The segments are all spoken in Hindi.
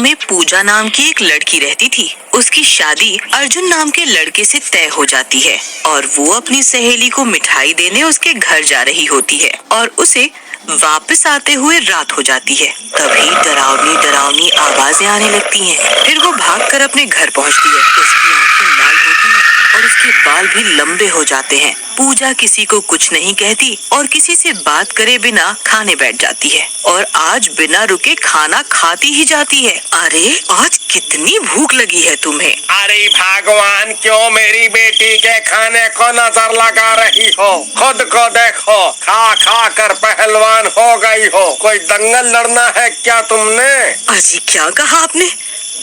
में पूजा नाम की एक लड़की रहती थी। उसकी शादी अर्जुन नाम के लड़के से तय हो जाती है और वो अपनी सहेली को मिठाई देने उसके घर जा रही होती है और उसे वापस आते हुए रात हो जाती है। तभी डरावनी डरावनी आवाजें आने लगती हैं। फिर वो भागकर अपने घर पहुंचती है। उसकी आंखें लाल होती हैं और उसके बाल भी लंबे हो जाते हैं। पूजा किसी को कुछ नहीं कहती और किसी से बात करे बिना खाने बैठ जाती है और आज बिना रुके खाना खाती ही जाती है। अरे आज कितनी भूख लगी है तुम्हें? अरे भगवान, क्यों मेरी बेटी के खाने को नजर लगा रही हो? खुद को देखो, खा खा कर पहलवान हो गई हो। कोई दंगल लड़ना है क्या तुमने? अजी क्या कहा आपने?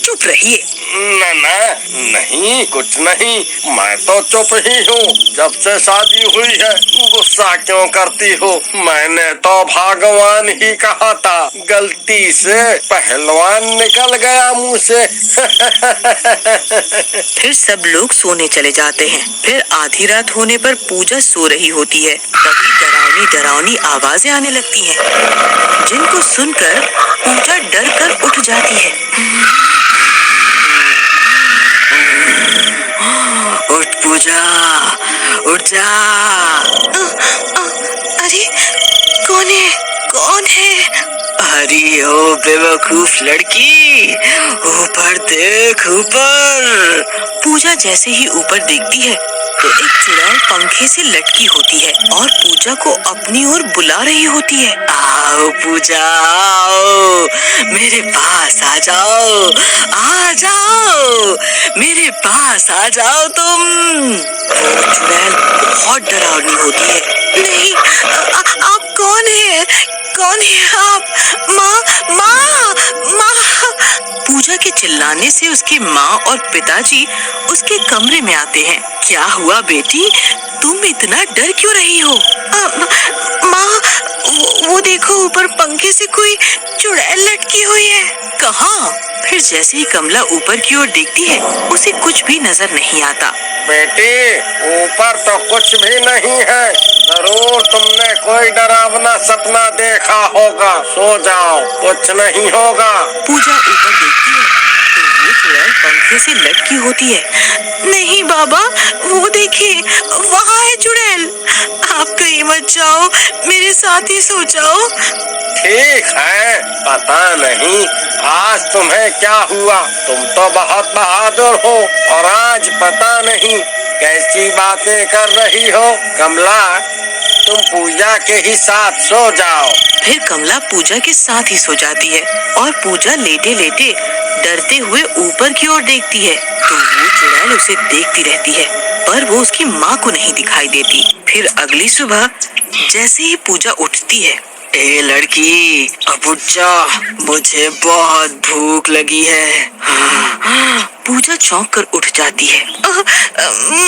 चुप रहिए। नहीं, कुछ नहीं, मैं तो चुप ही हूँ। जब से शादी हुई है गुस्सा क्यों करती हो? मैंने तो भगवान ही कहा था, गलती से पहलवान निकल गया मुंह से। फिर सब लोग सोने चले जाते हैं। फिर आधी रात होने पर पूजा सो रही होती है। तभी डरावनी डरावनी आवाजें आने लगती हैं, जिनको सुनकर पूजा डर कर उठ जाती है। उठ पूजा, उठ जा। अरे कौन है? कौन है? अरे ओ बेवकूफ लड़की, ऊपर देख, ऊपर। पूजा जैसे ही ऊपर देखती है तो एक चुड़ैल पंखे से लटकी होती है और पूजा को अपनी ओर बुला रही होती है। आओ पूजा, आओ, मेरे पास आ जाओ, आ जाओ, मेरे पास आ जाओ तुम। वो चुड़ैल बहुत डरावनी होती है। नहीं, आप कौन है? कौन है आप? माँ, माँ, माँ। पूजा के चिल्लाने से उसकी माँ और पिताजी उसके कमरे में आते हैं। क्या हुआ बेटी, तुम इतना डर क्यों रही हो? माँ, वो देखो, ऊपर पंखे से कोई चुड़ैल लटकी हुई है। कहाँ? फिर जैसे ही कमला ऊपर की ओर देखती है उसे कुछ भी नजर नहीं आता। बेटी, ऊपर तो कुछ भी नहीं है। जरूर तुमने कोई डरावना सपना देखा होगा। सो जाओ, कुछ नहीं होगा। पूजा ऊपर देखती है तो वो चुड़ैल पंखे से लटकी होती है। नहीं बाबा, वो देखिए, वहाँ है चुड़ैल। आप कहीं मत जाओ, मेरे साथ ही सो जाओ। ठीक है, पता नहीं आज तुम्हें क्या हुआ। तुम तो बहुत बहादुर हो और आज पता नहीं कैसी बातें कर रही हो। कमला, तुम पूजा के ही साथ सो जाओ। फिर कमला पूजा के साथ ही सो जाती है और पूजा लेटे लेटे डरते हुए ऊपर की ओर देखती है तो वो चुड़ैल उसे देखती रहती है, पर वो उसकी माँ को नहीं दिखाई देती। फिर अगली सुबह जैसे ही पूजा उठती है, ए लड़की, अब उठ जा, मुझे बहुत भूख लगी है। पूजा चौंक कर उठ जाती है।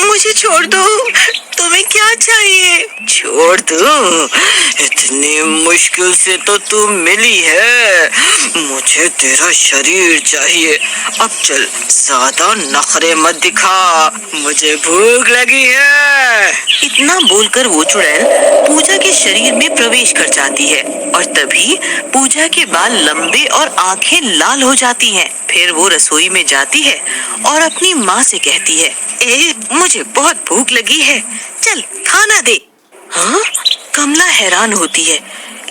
मुझे छोड़ दो, तुम्हें क्या चाहिए? छोड़ दो? इतनी मुश्किल से तो तू मिली है, मुझे तेरा शरीर चाहिए। अब चल, ज्यादा नखरे मत दिखा, मुझे भूख लगी है। इतना बोलकर वो चुड़ैल पूजा के शरीर में प्रवेश कर जाती है और तभी पूजा के बाल लंबे और आंखें लाल हो जाती हैं। फिर वो रसोई में जाती है और अपनी माँ से कहती है, मुझे बहुत भूख लगी है, चल खाना दे। हाँ? कमला हैरान होती है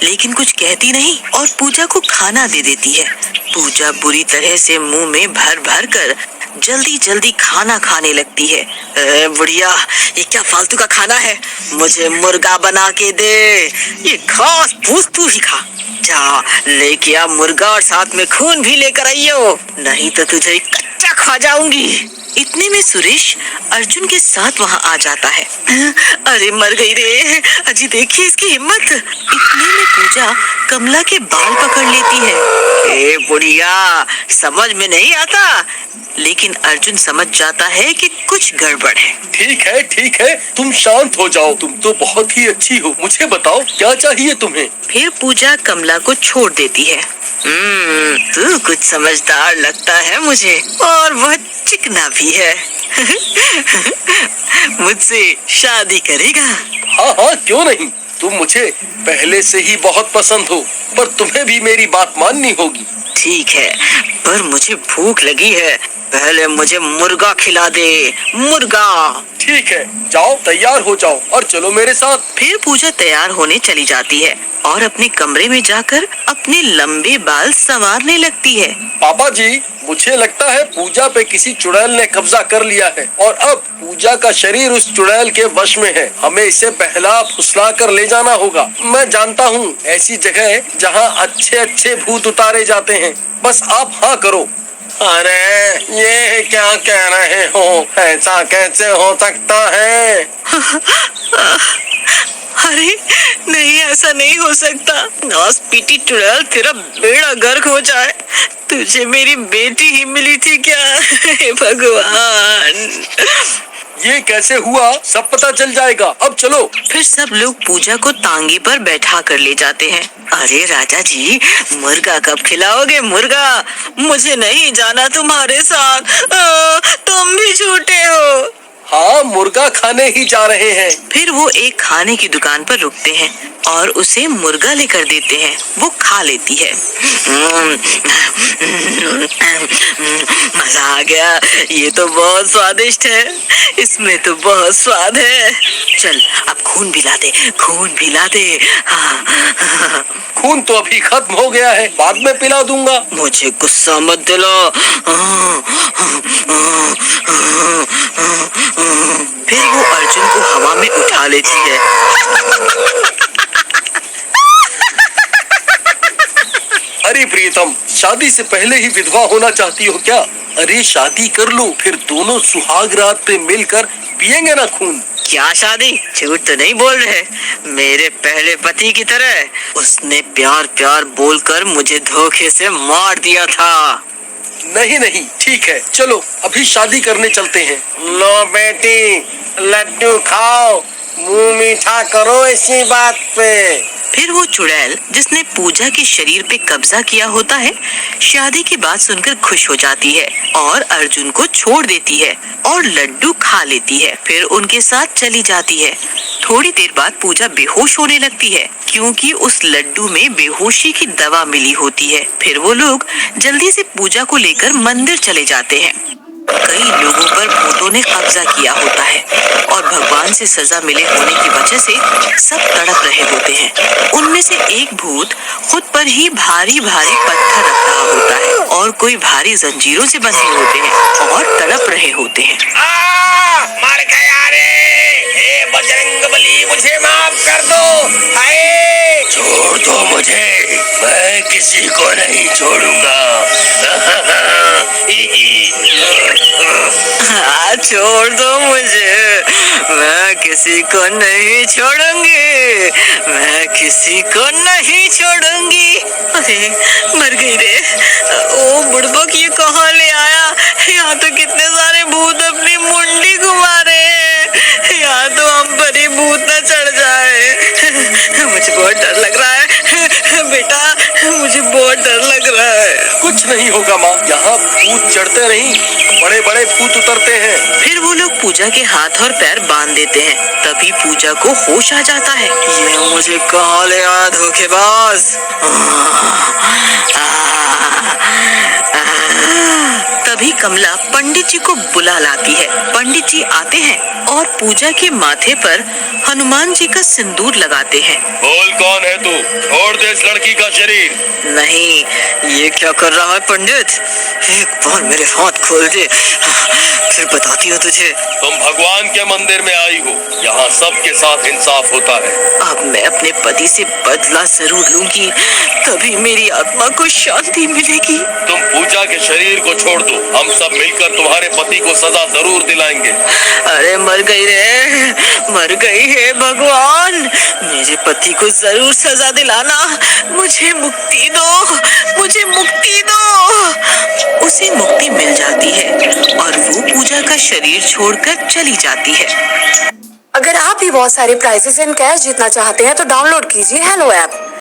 लेकिन कुछ कहती नहीं और पूजा को खाना दे देती है। पूजा बुरी तरह से मुंह में भर भर कर जल्दी जल्दी खाना खाने लगती है। बुढ़िया, ये क्या फालतू का खाना है? मुझे मुर्गा बना के दे। ये घास फूस तू ही खा। जा लेके आ मुर्गा और साथ में खून भी लेकर आइयो, नहीं तो तुझे कच्चा खा जाऊंगी। इतने में सुरेश अर्जुन के साथ वहाँ आ जाता है। अरे मर गई रे, अजी देखिए इसकी हिम्मत। इतने में पूजा कमला के बाल पकड़ लेती है। ए बुढ़िया, समझ में नहीं आता, लेकिन अर्जुन समझ जाता है कि कुछ गड़बड़ है। ठीक है, तुम शांत हो जाओ। तुम तो बहुत ही अच्छी हो। मुझे बताओ क्या चाहिए तुम्हें? फिर पूजा कमला को छोड़ देती है। तू कुछ समझदार लगता है मुझे, और वह चिकना भी है। मुझसे शादी करेगा? हाँ, क्यों नहीं, तुम मुझे पहले से ही बहुत पसंद हो, पर तुम्हें भी मेरी बात माननी होगी। ठीक है, पर मुझे भूख लगी है, पहले मुझे मुर्गा खिला दे, मुर्गा। ठीक है, जाओ तैयार हो जाओ और चलो मेरे साथ। फिर पूजा तैयार होने चली जाती है और अपने कमरे में जाकर अपने लंबे बाल संवारने लगती है। पापा जी, मुझे लगता है पूजा पे किसी चुड़ैल ने कब्जा कर लिया है और अब पूजा का शरीर उस चुड़ैल के वश में है। हमें इसे बहला फुसला कर ले जाना होगा। मैं जानता हूँ ऐसी जगह है जहाँ अच्छे अच्छे भूत उतारे जाते हैं, बस आप हाँ करो। अरे ये क्या कह रहे हो, ऐसा कैसे हो सकता है? अरे नहीं, ऐसा नहीं हो सकता। नास पीटी चुड़ैल, तेरा बेड़ा गर्क हो जाए। तुझे मेरी बेटी ही मिली थी क्या? हे भगवान। ये कैसे हुआ, सब पता चल जाएगा। अब चलो। फिर सब लोग पूजा को तांगे पर बैठा कर ले जाते हैं। अरे राजा जी, मुर्गा कब खिलाओगे? मुर्गा, मुझे नहीं जाना तुम्हारे साथ। तुम भी झूठे हो। हाँ, मुर्गा खाने ही जा रहे हैं। फिर वो एक खाने की दुकान पर रुकते हैं और उसे मुर्गा लेकर देते हैं। वो खा लेती है। मजा आ गया, ये तो बहुत स्वादिष्ट है, इसमें तो बहुत स्वाद है। चल अब खून पिला दे, खून पिला दे। हाँ। खून तो अभी खत्म हो गया है, बाद में पिला दूंगा। मुझे गुस्सा मत दिलाओ। फिर वो अर्जुन को हवा में उठा लेती है। अरे प्रियतम, शादी से पहले ही विधवा होना चाहती हो क्या? अरे शादी कर लो, फिर दोनों सुहाग रात पे मिलकर पिएंगे ना खून। क्या शादी? झूठ तो नहीं बोल रहे? मेरे पहले पति की तरह उसने प्यार प्यार बोलकर मुझे धोखे से मार दिया था। नहीं नहीं, ठीक है, चलो अभी शादी करने चलते हैं। लो बेटी, लड्डू खाओ, मुंह मीठा करो इसी बात पे। फिर वो चुड़ैल जिसने पूजा के शरीर पे कब्जा किया होता है, शादी की बात सुनकर खुश हो जाती है और अर्जुन को छोड़ देती है और लड्डू खा लेती है। फिर उनके साथ चली जाती है। थोड़ी देर बाद पूजा बेहोश होने लगती है क्योंकि उस लड्डू में बेहोशी की दवा मिली होती है। फिर वो लोग जल्दी से पूजा को लेकर मंदिर चले जाते हैं। कई लोगों पर भूतों ने कब्जा किया होता है और भगवान से सजा मिले होने की वजह से सब तड़प रहे होते हैं। उनमें से एक भूत खुद पर ही भारी भारी पत्थर रख रहा होता है और कोई भारी जंजीरों से बंधे होते हैं और तड़प रहे होते हैं। मर गया रे, हे बजरंगबली, मुझे माफ कर दो। हाय, छोड़ दो मुझे, मैं किसी को नहीं छोड़ूंगा। छोड़ दो मुझे, मैं किसी को नहीं छोड़ूंगी, मैं किसी को नहीं छोड़ूंगी। अरे मर गई रे। ओ बुड़बक, ये कहाँ ले आया? यहाँ तो कितने सारे भूत अपनी मुंडी घुमा रहे हैं। यहाँ तो हम पर ही भूत न चढ़ जाए। मुझे बहुत डर लग रहा है बेटा, मुझे बहुत डर लग रहा है। कुछ नहीं होगा माँ, यहाँ भूत चढ़ते नहीं, बड़े बड़े भूत उतरते हैं। फिर वो लोग पूजा के हाथ और पैर बांध देते हैं। तभी पूजा को होश आ जाता है। ये मुझे कहाँ ले आया धोखेबाज। तभी कमला पंडित जी को बुला लाती है। पंडित जी आते हैं और पूजा के माथे पर हनुमान जी का सिंदूर लगाते हैं। बोल, कौन है तू? छोड़ दे इस लड़की का शरीर। नहीं, ये क्या कर रहा है पंडित? एक बार मेरे हाथ खोल दे, फिर बताती हूँ तुझे। तुम भगवान के मंदिर में आई हो, यहाँ सबके साथ इंसाफ होता है। अब मैं अपने पति से बदला जरूर लूंगी, तभी मेरी आत्मा को शांति मिलेगी। तुम पूजा के शरीर को छोड़ दो, हम सब मिलकर तुम्हारे पति को सजा जरूर दिलाएंगे। अरे मर गई रे, मर गई है भगवान, मेरे पति को जरूर सजा दिलाना। मुझे मुक्ति दो, मुझे मुक्ति दो। उसे मुक्ति मिल जाती है और वो पूजा का शरीर छोड़कर चली जाती है। अगर आप भी बहुत सारे प्राइजेस एंड कैश जीतना चाहते हैं तो डाउनलोड कीजिए हेलो ऐप।